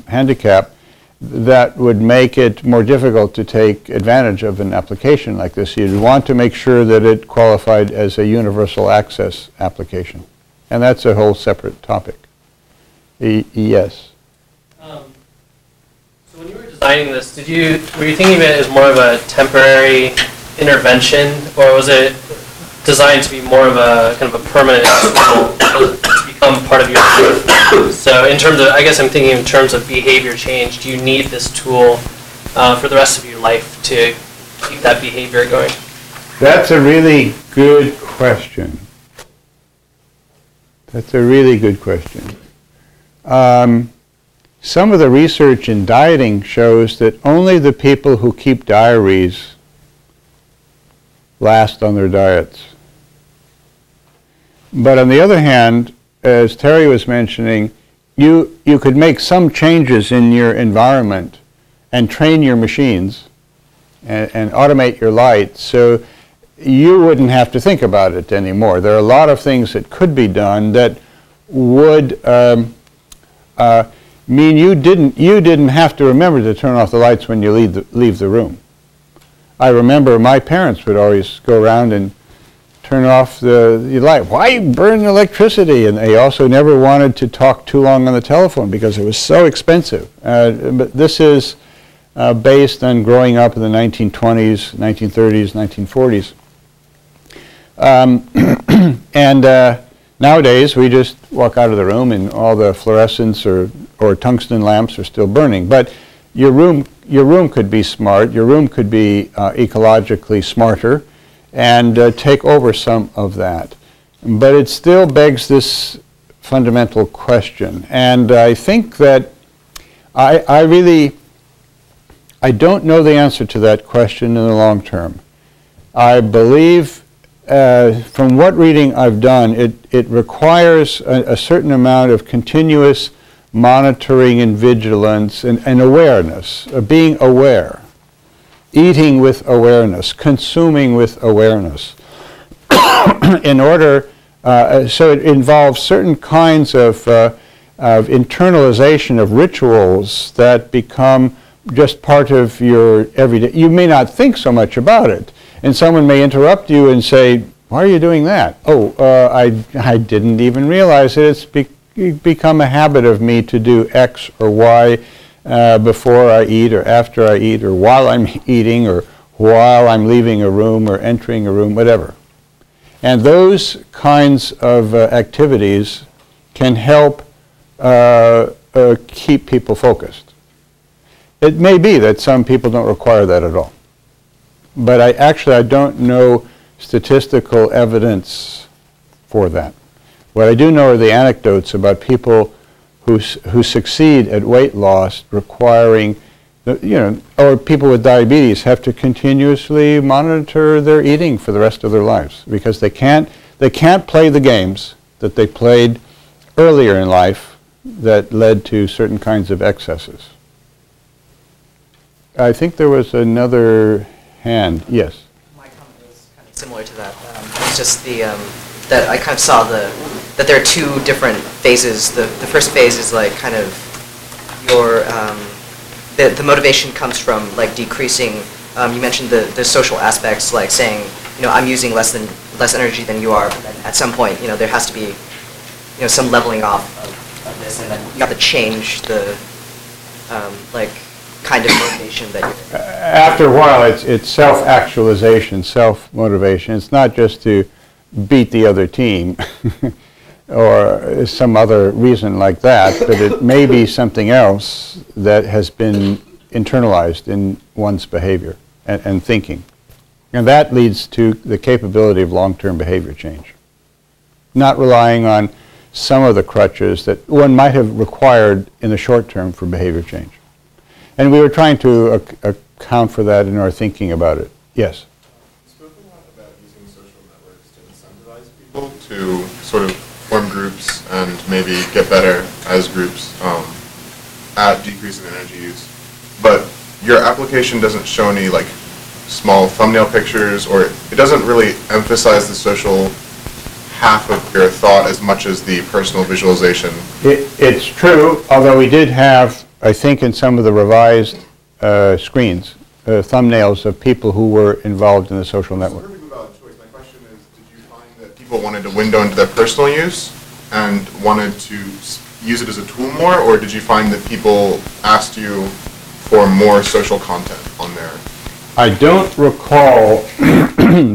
handicap that would make it more difficult to take advantage of an application like this. You'd want to make sure that it qualified as a universal access application. And that's a whole separate topic. Yes? So when you were designing this, were you thinking of it as more of a temporary intervention, or was it designed to be more of a kind of a permanent tool to become part of your life? So in terms of, I guess I'm thinking in terms of behavior change, do you need this tool for the rest of your life to keep that behavior going? That's a really good question. That's a really good question. Some of the research in dieting shows that only the people who keep diaries last on their diets. But on the other hand, as Terry was mentioning, you could make some changes in your environment and train your machines and automate your lights so you wouldn't have to think about it anymore. There are a lot of things that could be done that would mean you didn't have to remember to turn off the lights when you leave the room. I remember my parents would always go around and turn off the light. Why burn electricity? And they also never wanted to talk too long on the telephone because it was so expensive. But this is based on growing up in the 1920s, 1930s, 1940s. And nowadays we just walk out of the room and all the fluorescents or tungsten lamps are still burning. But your room could be smart. Your room could be ecologically smarter and take over some of that. But it still begs this fundamental question. And I think that I don't know the answer to that question in the long term. I believe, from what reading I've done, it requires a certain amount of continuous monitoring and vigilance and awareness, being aware, eating with awareness, consuming with awareness. In order, so it involves certain kinds of internalization of rituals that become just part of your everyday. You may not think so much about it, and someone may interrupt you and say, "Why are you doing that?" "Oh, I didn't even realize it. It's become a habit of me to do X or Y before I eat or after I eat or while I'm eating or while I'm leaving a room or entering a room," whatever. And those kinds of activities can help keep people focused. It may be that some people don't require that at all. But I don't know statistical evidence for that. What I do know are the anecdotes about people who succeed at weight loss requiring, or people with diabetes have to continuously monitor their eating for the rest of their lives because they can't play the games that they played earlier in life that led to certain kinds of excesses. I think there was another hand. Yes. My comment was kind of similar to that. It's just that I kind of saw that there are two different phases. The first phase is like kind of your the motivation comes from like decreasing. You mentioned the social aspects, like saying, I'm using less energy than you are. But then at some point, there has to be some leveling off of this, and then you have to change the kind of motivation that you're. After a while, it's self-actualization, self-motivation. It's not just to beat the other team or some other reason like that, but it may be something else that has been internalized in one's behavior and thinking. And that leads to the capability of long-term behavior change. Not relying on some of the crutches that one might have required in the short term for behavior change. And we were trying to account for that in our thinking about it. Yes? You spoke a lot about using social networks to incentivize people to sort of form groups and maybe get better as groups at decreasing energy use. But your application doesn't show any small thumbnail pictures, or it doesn't really emphasize the social half of your thought as much as the personal visualization. It's true, although we did have, I think in some of the revised screens, thumbnails of people who were involved in the social network. It's a perfectly valid choice. My question is, did you find that people wanted to window into their personal use and wanted to use it as a tool more, or did you find that people asked you for more social content on their I don't recall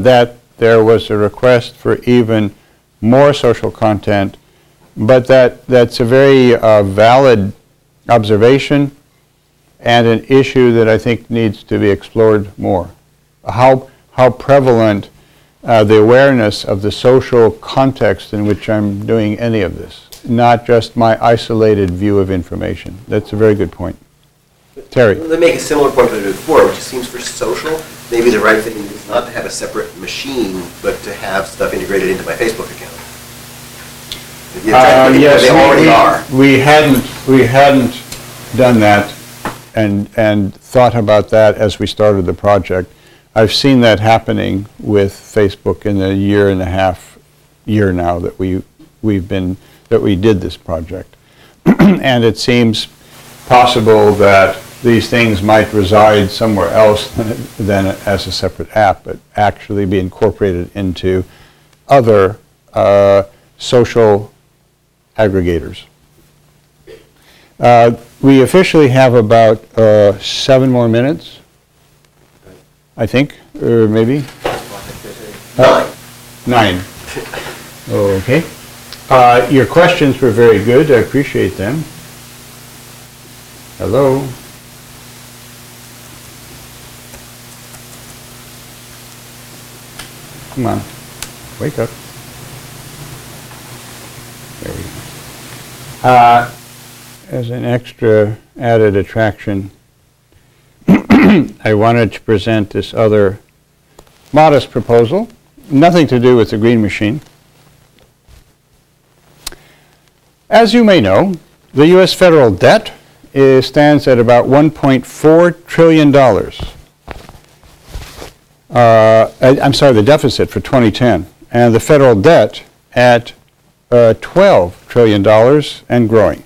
that there was a request for even more social content, but that's a very valid observation and an issue that I think needs to be explored more. How prevalent the awareness of the social context in which I'm doing any of this, not just my isolated view of information. That's a very good point. Terry. Let me make a similar point to the before, which seems for social, maybe the right thing is not to have a separate machine, but to have stuff integrated into my Facebook account. Yes, they already are. We hadn't done that and thought about that as we started the project. I've seen that happening with Facebook in the year now that we did this project, and it seems possible that these things might reside somewhere else than as a separate app, but actually be incorporated into other social aggregators. We officially have about 7 more minutes, I think, or maybe? 9. Okay. Your questions were very good. I appreciate them. Hello? Come on. Wake up. There we go. As an extra added attraction, I wanted to present this other modest proposal, nothing to do with the green machine. As you may know, the U.S. federal debt stands at about $1.4 trillion. I'm sorry, the deficit for 2010, and the federal debt at $12 trillion and growing.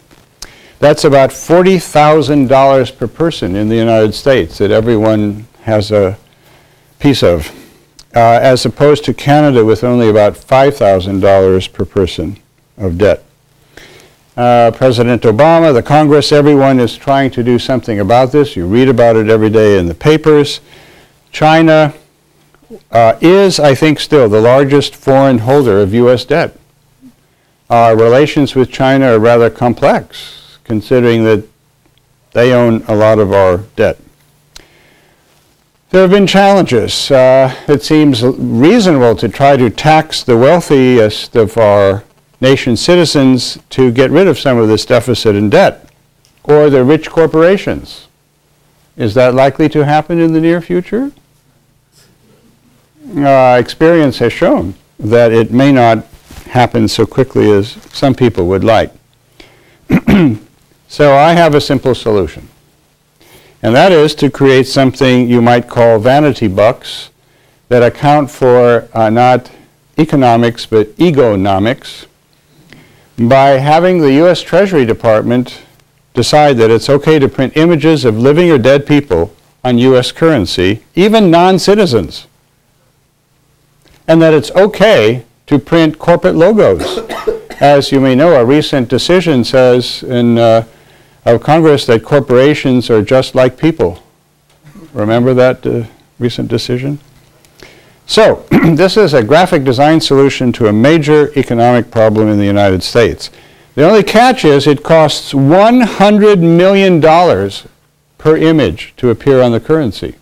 That's about $40,000 per person in the United States that everyone has a piece of, as opposed to Canada with only about $5,000 per person of debt. President Obama, the Congress, everyone is trying to do something about this. You read about it every day in the papers. China is, I think, still the largest foreign holder of U.S. debt. Our relations with China are rather complex, considering that they own a lot of our debt. There have been challenges. It seems reasonable to try to tax the wealthiest of our nation's citizens to get rid of some of this deficit and debt, or the rich corporations. Is that likely to happen in the near future? Experience has shown that it may not happen so quickly as some people would like. So I have a simple solution, and that is to create something you might call vanity bucks that account for not economics but egonomics, by having the U.S. Treasury Department decide that it's okay to print images of living or dead people on U.S. currency, even non-citizens, and that it's okay to print corporate logos. As you may know, a recent decision says of Congress that corporations are just like people. Remember that recent decision? So, this is a graphic design solution to a major economic problem in the United States. The only catch is it costs $100 million per image to appear on the currency.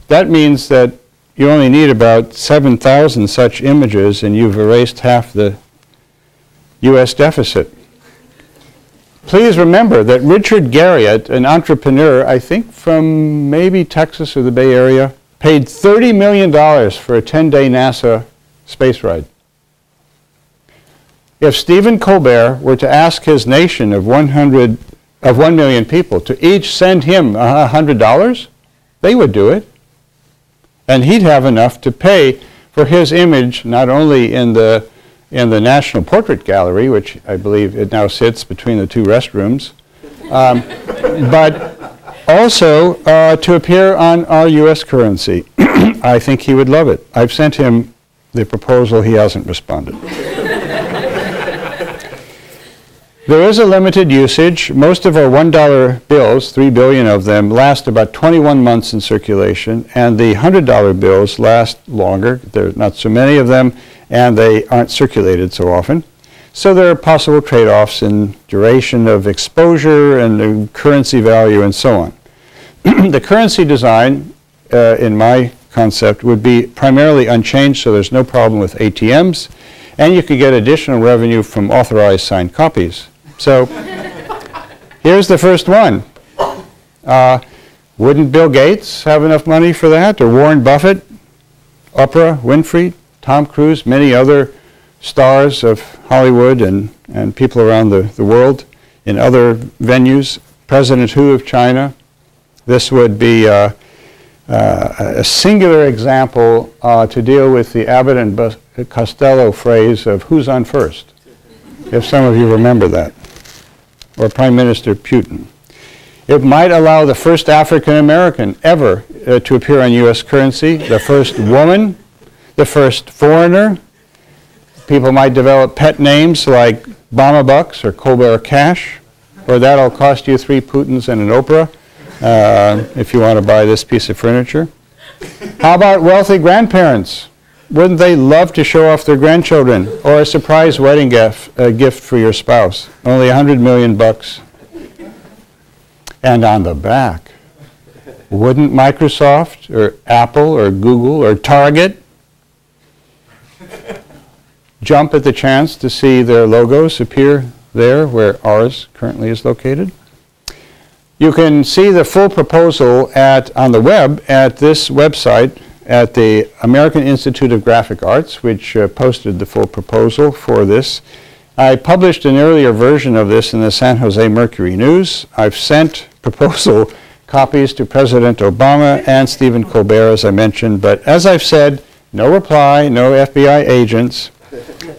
That means that you only need about 7,000 such images and you've erased half the U.S. deficit. Please remember that Richard Garriott, an entrepreneur, I think from maybe Texas or the Bay Area, paid $30 million for a 10-day NASA space ride. If Stephen Colbert were to ask his nation of 1 million people to each send him $100, they would do it. And he'd have enough to pay for his image not only in the National Portrait Gallery, which I believe it now sits between the 2 restrooms, but also to appear on our U.S. currency. I think he would love it. I've sent him the proposal. He hasn't responded. There is a limited usage. Most of our $1 bills, 3 billion of them, last about 21 months in circulation, and the $100 bills last longer. There are not so many of them, and they aren't circulated so often. So there are possible trade-offs in duration of exposure and the currency value and so on. The currency design, in my concept, would be primarily unchanged, so there's no problem with ATMs, and you could get additional revenue from authorized signed copies. So here's the first one. Wouldn't Bill Gates have enough money for that, or Warren Buffett, Oprah Winfrey, Tom Cruise, many other stars of Hollywood and people around the world in other venues, President Hu of China? This would be a singular example to deal with the Abbott and Costello phrase of who's on first, if some of you remember that, or Prime Minister Putin. It might allow the first African American ever to appear on U.S. currency, the first woman, the first foreigner. People might develop pet names like Bama Bucks or Colbert Cash, or that'll cost you 3 Putins and an Oprah if you want to buy this piece of furniture. How about wealthy grandparents? Wouldn't they love to show off their grandchildren, or a surprise wedding gift for your spouse? Only 100 million bucks. And on the back, wouldn't Microsoft or Apple or Google or Target jump at the chance to see their logos appear there where ours currently is located? You can see the full proposal on the web at this website at the American Institute of Graphic Arts, which posted the full proposal for this. I published an earlier version of this in the San Jose Mercury News. I've sent proposal copies to President Obama and Stephen Colbert, as I mentioned, but as I've said, no reply, no FBI agents.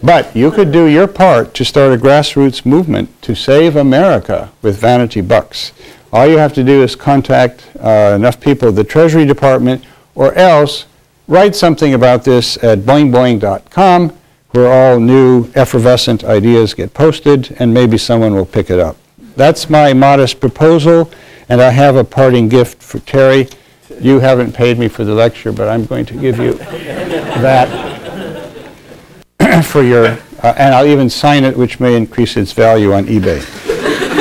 But you could do your part to start a grassroots movement to save America with Vanity Bucks. All you have to do is contact enough people at the Treasury Department, or else write something about this at boingboing.com, where all new effervescent ideas get posted, and maybe someone will pick it up. That's my modest proposal, and I have a parting gift for Terry. You haven't paid me for the lecture, but I'm going to give you that for your, and I'll even sign it, which may increase its value on eBay.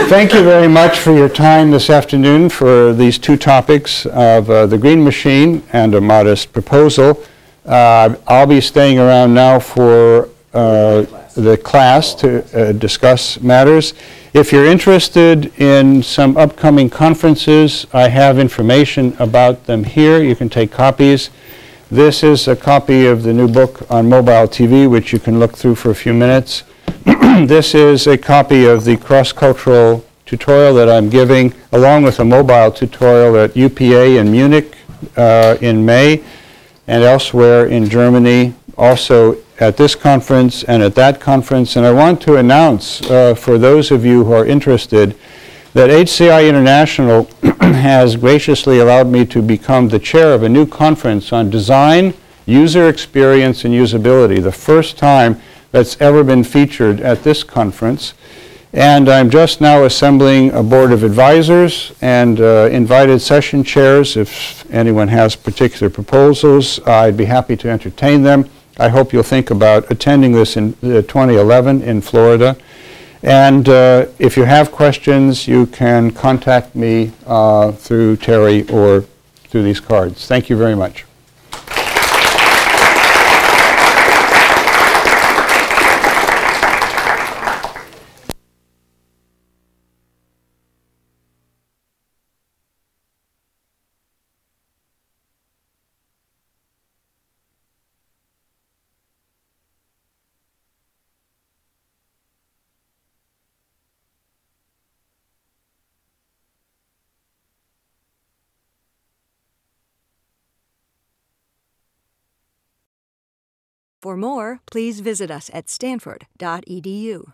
Thank you very much for your time this afternoon for these 2 topics of the Green Machine and a modest proposal. I'll be staying around now for the class to discuss matters. If you're interested in some upcoming conferences, I have information about them here. You can take copies. This is a copy of the new book on mobile TV, which you can look through for a few minutes. This is a copy of the cross-cultural tutorial that I'm giving, along with a mobile tutorial at UPA in Munich in May, and elsewhere in Germany, also at this conference and at that conference. And I want to announce for those of you who are interested that HCI International has graciously allowed me to become the chair of a new conference on design, user experience, and usability, the first time that's ever been featured at this conference. And I'm just now assembling a board of advisors and invited session chairs. If anyone has particular proposals, I'd be happy to entertain them. I hope you'll think about attending this in 2011 in Florida. And if you have questions, you can contact me through Terry or through these cards. Thank you very much. For more, please visit us at stanford.edu.